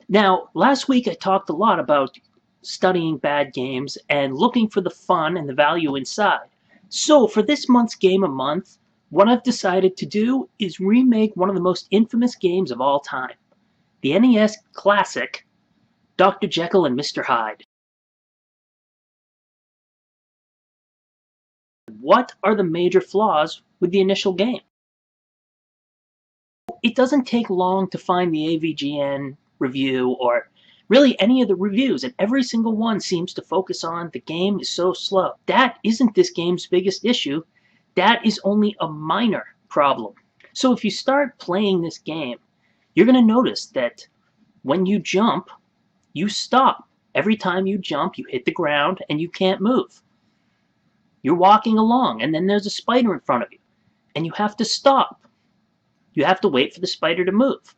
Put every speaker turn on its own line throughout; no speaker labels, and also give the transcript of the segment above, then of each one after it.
Now, last week I talked a lot about studying bad games and looking for the fun and the value inside. So, for this month's Game a Month, what I've decided to do is remake one of the most infamous games of all time, the NES classic, Dr. Jekyll and Mr. Hyde. What are the major flaws with the initial game? It doesn't take long to find the AVGN review or really any of the reviews, and every single one seems to focus on the game is so slow. That isn't this game's biggest issue. That is only a minor problem. So if you start playing this game, you're going to notice that when you jump, you stop. Every time you jump, you hit the ground and you can't move. You're walking along and then there's a spider in front of you and you have to stop. You have to wait for the spider to move.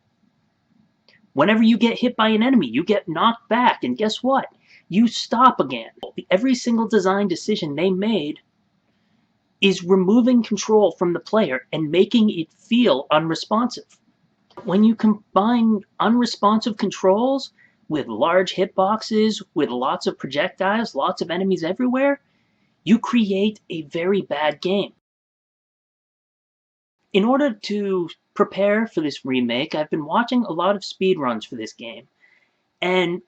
Whenever you get hit by an enemy, you get knocked back, and guess what? You stop again. Every single design decision they made is removing control from the player and making it feel unresponsive. When you combine unresponsive controls with large hitboxes, with lots of projectiles, lots of enemies everywhere, you create a very bad game. In order to prepare for this remake, I've been watching a lot of speedruns for this game, and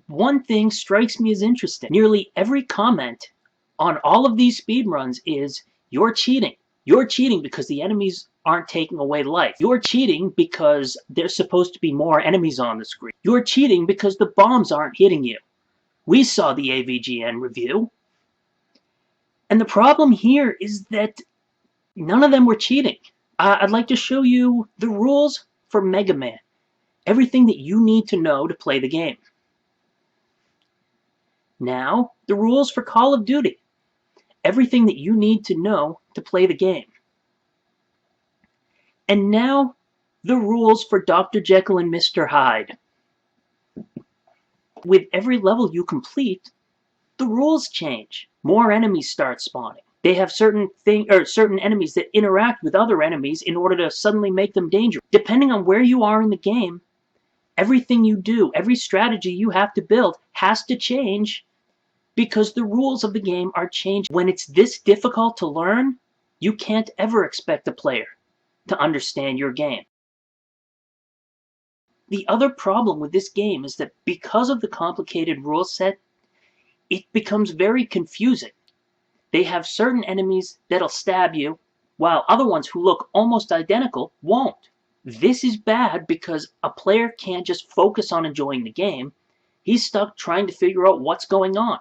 one thing strikes me as interesting. Nearly every comment on all of these speedruns is, you're cheating. You're cheating because the enemies aren't taking away life. You're cheating because there's supposed to be more enemies on the screen. You're cheating because the bombs aren't hitting you. We saw the AVGN review. And the problem here is that none of them were cheating. I'd like to show you the rules for Mega Man. Everything that you need to know to play the game. Now, the rules for Call of Duty. Everything that you need to know to play the game. And now, the rules for Dr. Jekyll and Mr. Hyde. With every level you complete, the rules change. More enemies start spawning. They have certain enemies that interact with other enemies in order to suddenly make them dangerous. Depending on where you are in the game, everything you do, every strategy you have to build has to change because the rules of the game are changing. When it's this difficult to learn, you can't ever expect a player to understand your game. The other problem with this game is that because of the complicated rule set, it becomes very confusing. They have certain enemies that'll stab you, while other ones who look almost identical won't. This is bad because a player can't just focus on enjoying the game. He's stuck trying to figure out what's going on.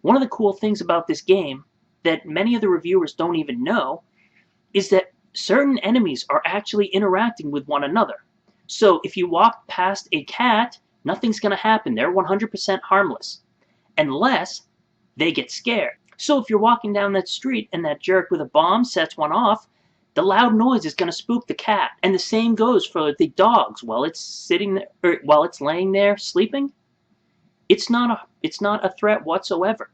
One of the cool things about this game that many of the reviewers don't even know is that certain enemies are actually interacting with one another. So if you walk past a cat, nothing's going to happen. They're 100% harmless, unless they get scared. So if you're walking down that street and that jerk with a bomb sets one off, the loud noise is going to spook the cat. And the same goes for the dogs. While it's sitting there, or while it's laying there sleeping, it's not a threat whatsoever.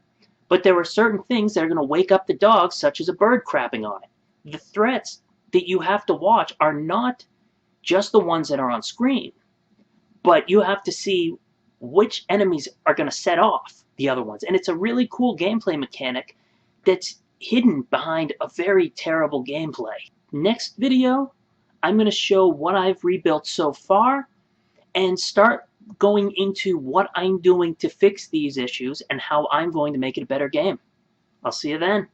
But there are certain things that are going to wake up the dogs, such as a bird crapping on it. The threats that you have to watch are not just the ones that are on screen, but you have to see which enemies are going to set off the other ones. And it's a really cool gameplay mechanic that's hidden behind a very terrible gameplay. Next video, I'm going to show what I've rebuilt so far and start going into what I'm doing to fix these issues and how I'm going to make it a better game. I'll see you then.